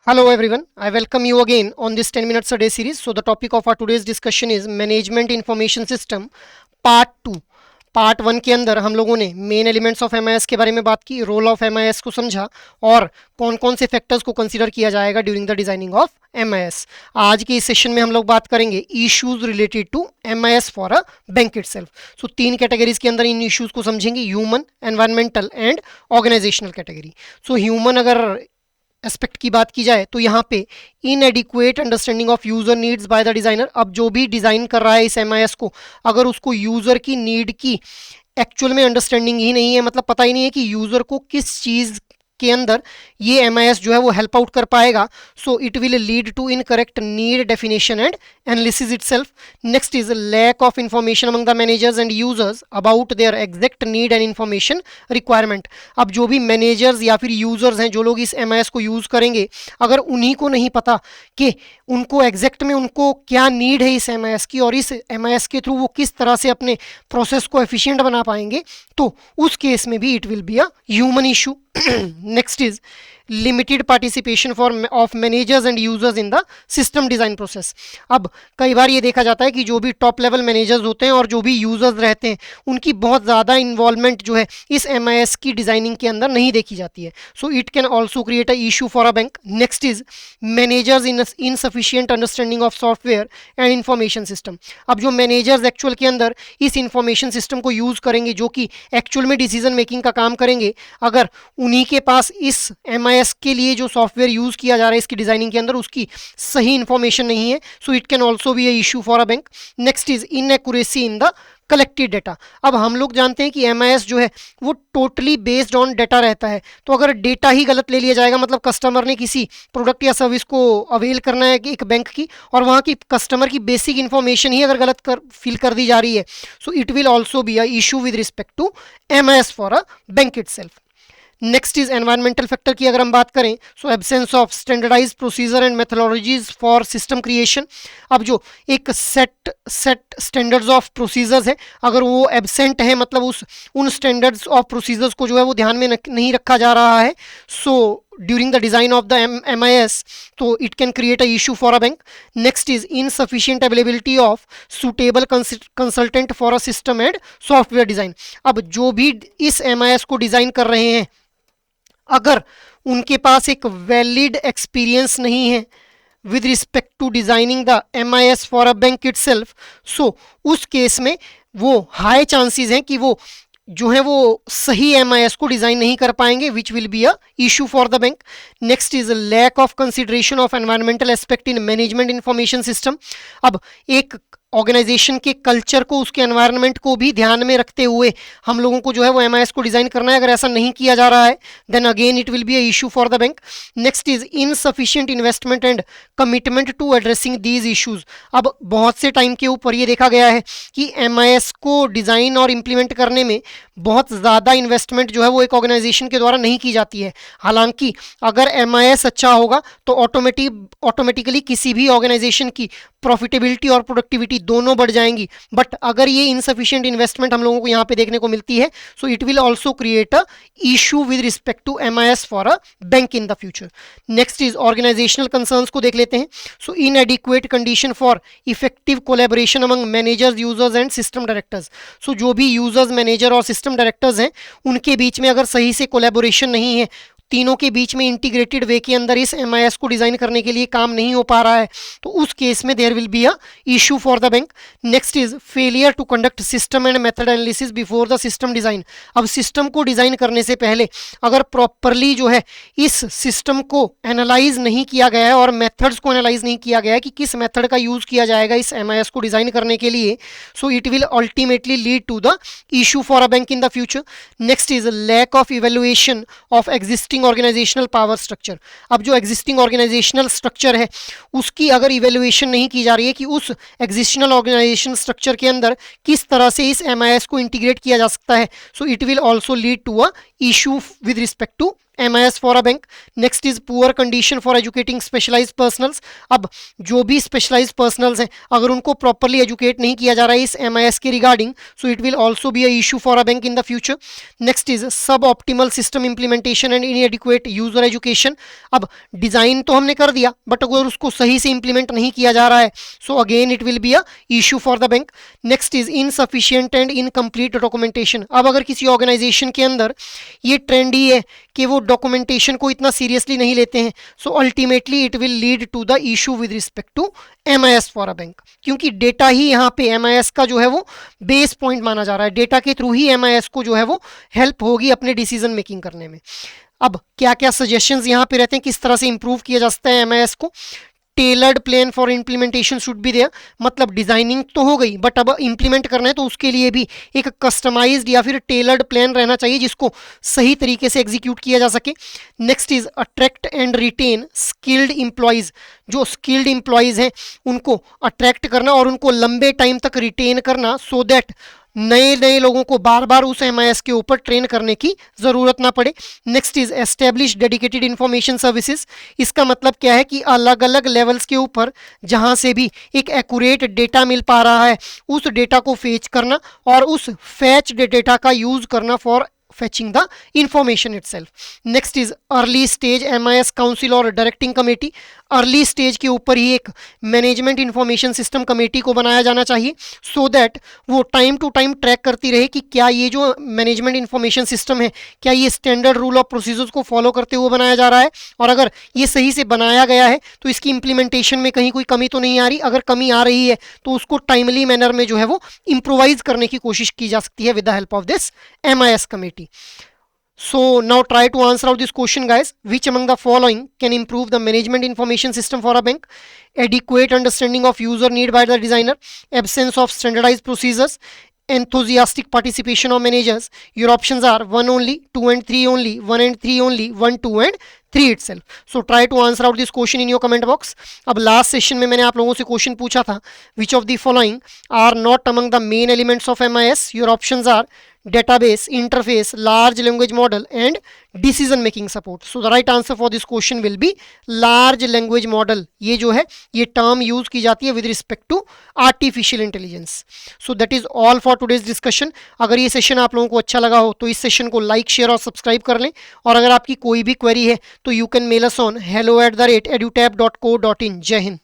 Hello everyone, I welcome you again on this 10 minutes a day series. So the topic of our today's discussion is Management Information System Part 2. Part 1 के अंदर हम लोगों ने main elements of MIS के बारे में बात की, रोल ऑफ एमआईएस को समझा और कौन कौन से फैक्टर्स को कंसीडर किया जाएगा during the designing of MIS. आज के इस सेशन में हम लोग बात करेंगे issues related to MIS for a bank itself. So 3 categories के अंदर इन इश्यूज को समझेंगे, human, environmental and organisational category. So human अगर एस्पेक्ट की बात की जाए तो यहाँ पे inadequate understanding of user needs by the designer. अब जो भी डिजाइन कर रहा है इस एमआईएस को, अगर उसको यूजर की नीड की एक्चुअल में अंडरस्टैंडिंग ही नहीं है, मतलब पता ही नहीं है कि यूजर को किस चीज के अंदर ये एमआईएस जो है वो हेल्प आउट कर पाएगा, so it will lead to incorrect need definition and analysis itself. Next is lack of information among the managers and users about their exact need and information requirement. अब जो भी managers या फिर users हैं, जो लोग इस एमआईएस को यूज करेंगे, अगर उन्हीं को नहीं पता कि उनको एग्जैक्ट में उनको क्या नीड है इस एमआईएस की और इस एमआईएस के थ्रू वो किस तरह से अपने प्रोसेस को एफिशिएंट बना पाएंगे, तो उस केस में भी it will be a human issue. Next is limited participation for of managers and users in the system design process. अब कई बार ये देखा जाता है कि जो भी टॉप लेवल मैनेजर्स होते हैं और जो भी यूजर्स रहते हैं, उनकी बहुत ज़्यादा इन्वॉल्वमेंट जो है इस एमआईएस की डिजाइनिंग के अंदर नहीं देखी जाती है। So it can also create a issue for a bank. Next is managers in insufficient understanding of software and information system. अब जो मैनेजर्स एक्चुअल के अंदर इस इंफॉर्मेशन सिस्टम को यूज करेंगे, जो कि एक्चुअल में डिसीजन मेकिंग का काम करेंगे, अगर उन्हीं के पास इस एमआईएस के लिए जो सॉफ्टवेयर यूज किया जा रहा है इसकी डिजाइनिंग के अंदर उसकी सही इंफॉर्मेशन नहीं है, so it can also be a issue for a bank. Next is inaccuracy in the collected data. अब हम लोग जानते हैं कि एमआईएस जो है वो टोटली बेस्ड ऑन डेटा रहता है, तो अगर डेटा ही गलत ले लिया जाएगा, मतलब कस्टमर ने किसी प्रोडक्ट या सर्विस को अवेल करना है कि एक बैंक की, और वहाँ की कस्टमर की बेसिक इन्फॉर्मेशन ही अगर गलत फिल कर दी जा रही है, so it will also be a issue with respect to MIS for a bank itself. Next is environmental factor की अगर हम बात करें, so absence of standardize procedure and methodologies for system creation. अब जो एक सेट स्टैंडर्ड्स ऑफ प्रोसीजर्स है, अगर वो एब्सेंट है, मतलब उन स्टैंडर्ड्स ऑफ प्रोसीजर्स को जो है वो ध्यान में नहीं रखा जा रहा है, सो during the design of the MIS, so it can create a issue for a bank. Next is insufficient availability of suitable consultant for a system and software design. अब जो भी इस MIS को डिजाइन कर रहे हैं, अगर उनके पास एक वैलिड एक्सपीरियंस नहीं है with respect to designing the MIS for a bank itself, so उस केस में वो हाई चांसेस हैं कि वो जो है वो सही एमआईएस को डिजाइन नहीं कर पाएंगे, which will be a issue for the bank. Next is lack of consideration of environmental aspect in management information system. अब एक ऑर्गेनाइजेशन के कल्चर को, उसके एनवायरनमेंट को भी ध्यान में रखते हुए हम लोगों को जो है वो एमआईएस को डिजाइन करना है। अगर ऐसा नहीं किया जा रहा है, then again it will be a issue for the bank. Next is insufficient investment and commitment to addressing these issues. अब बहुत से टाइम के ऊपर ये देखा गया है कि एमआईएस को डिजाइन और इम्प्लीमेंट करने में बहुत ज़्यादा इन्वेस्टमेंट जो है वो एक ऑर्गेनाइजेशन के द्वारा नहीं की जाती है। हालांकि अगर एमआईएस अच्छा होगा तो ऑटोमेटिकली किसी भी ऑर्गेनाइजेशन की प्रॉफिटेबिलिटी और प्रोडक्टिविटी दोनों बढ़ जाएंगी, बट अगर ये इनसफिशिएंट इन्वेस्टमेंट हम लोगों को यहाँ पे देखने को मिलती है, so it will also create a issue with respect to MIS for a bank in the future. Next is organizational concerns को देख लेते हैं। So inadequate condition for effective collaboration among managers, users and system directors. So जो भी users, manager और system directors हैं, उनके बीच में अगर सही से कोलैबोरेशन नहीं है, तीनों के बीच में इंटीग्रेटेड वे के अंदर इस एमआईएस को डिजाइन करने के लिए काम नहीं हो पा रहा है, तो उस केस में there will be a issue for the bank. Next is failure to conduct system and method analysis before the system design. अब सिस्टम को डिजाइन करने से पहले अगर प्रॉपरली जो है इस सिस्टम को एनालाइज नहीं किया गया है और मेथड्स को एनालाइज नहीं किया गया है कि किस मेथड का यूज किया जाएगा इस एमआईएस को डिजाइन करने के लिए, so it will ultimately lead to the issue for a bank in the future. Next is lack of evaluation of existing organisational power structure. अब जो एग्जिस्टिंग ऑर्गेनाइजेशनल स्ट्रक्चर है उसकी अगर इवेल्युएशन नहीं की जा रही है कि उस एग्जिस्टिंग ऑर्गेनाइजेशनल स्ट्रक्चर के अंदर किस तरह से इस एमआईएस को इंटीग्रेट किया जा सकता है, so it will also lead to a issue with respect to MIS for a bank. Next is poor condition for educating specialised personnels. अब जो भी स्पेशलाइज्ड पर्सनल्स हैं अगर उनको प्रॉपरली एजुकेट नहीं किया जा रहा है इस MIS के regarding, so it will also be a issue for a bank in the future. Next is suboptimal system implementation and inadequate user education. अब डिजाइन तो हमने कर दिया बट अगर उसको सही से इंप्लीमेंट नहीं किया जा रहा है, so again it will be a issue for the bank. Next is insufficient and incomplete documentation. अब अगर किसी ऑर्गेनाइजेशन के अंदर ये ट्रेंड ही है कि वो डॉक्यूमेंटेशन को इतना सीरियसली नहीं लेते हैं, so ultimately it will lead to the issue with respect to MIS for a bank, क्योंकि डेटा ही यहाँ पे MIS का जो है वो बेस पॉइंट माना जा रहा है। डेटा के थ्रू ही MIS को जो है वो हेल्प होगी अपने डिसीजन मेकिंग करने में। अब क्या क्या सजेशंस यहाँ पे रहते हैं, किस तरह से इंप्रूव किया जा सकता है MIS को। Tailored plan for implementation should be there, मतलब डिजाइनिंग तो हो गई बट अब इम्प्लीमेंट करना है तो उसके लिए भी एक कस्टमाइज्ड या फिर टेलर्ड प्लान रहना चाहिए जिसको सही तरीके से एग्जीक्यूट किया जा सके। Next is attract and retain skilled employees. जो स्किल्ड एम्प्लॉयज हैं उनको अट्रैक्ट करना और उनको लंबे टाइम तक रिटेन करना, सो दैट नए नए लोगों को बार बार उस MIS के ऊपर ट्रेन करने की जरूरत ना पड़े। Next is establish dedicated information services. इसका मतलब क्या है कि अलग अलग लेवल्स के ऊपर जहां से भी एक एक्यूरेट डेटा मिल पा रहा है उस डेटा को फेच करना और उस फैच डेटा का यूज करना for fetching the information itself. Next is early stage MIS council और डायरेक्टिंग कमेटी। अर्ली स्टेज के ऊपर ही एक मैनेजमेंट इंफॉर्मेशन सिस्टम कमेटी को बनाया जाना चाहिए सो दैट वो टाइम टू टाइम ट्रैक करती रहे कि क्या ये जो मैनेजमेंट इंफॉर्मेशन सिस्टम है क्या ये स्टैंडर्ड रूल ऑफ प्रोसीजर्स को फॉलो करते हुए बनाया जा रहा है, और अगर ये सही से बनाया गया है तो इसकी इंप्लीमेंटेशन में कहीं कोई कमी तो नहीं आ रही। अगर कमी आ रही है तो उसको टाइमली मैनर में जो है वो इम्प्रोवाइज करने की कोशिश की जा सकती है with the help of this MIS committee. So now try to answer out this question guys. Which among the following can improve the management information system for a bank? Adequate understanding of user need by the designer, absence of standardized procedures, enthusiastic participation of managers. Your options are 1 only, 2 and 3 only, 1 and 3 only, 1, 2 and 3 itself. So try to answer out this question in your comment box. अब last session में मैंने आप लोगों से question पूछा था, which of the following are not among the main elements of MIS? Your options are database, interface, large language model and decision making support. So the right answer for this question will be large language model. ये जो है ये term use की जाती है with respect to artificial intelligence. So that is all for today's discussion. अगर ये session आप लोगों को अच्छा लगा हो तो इस सेशन को लाइक शेयर और सब्सक्राइब कर लें, और अगर आपकी कोई भी क्वेरी है तो you can mail us on hello@edutab.co.in. जय हिंद।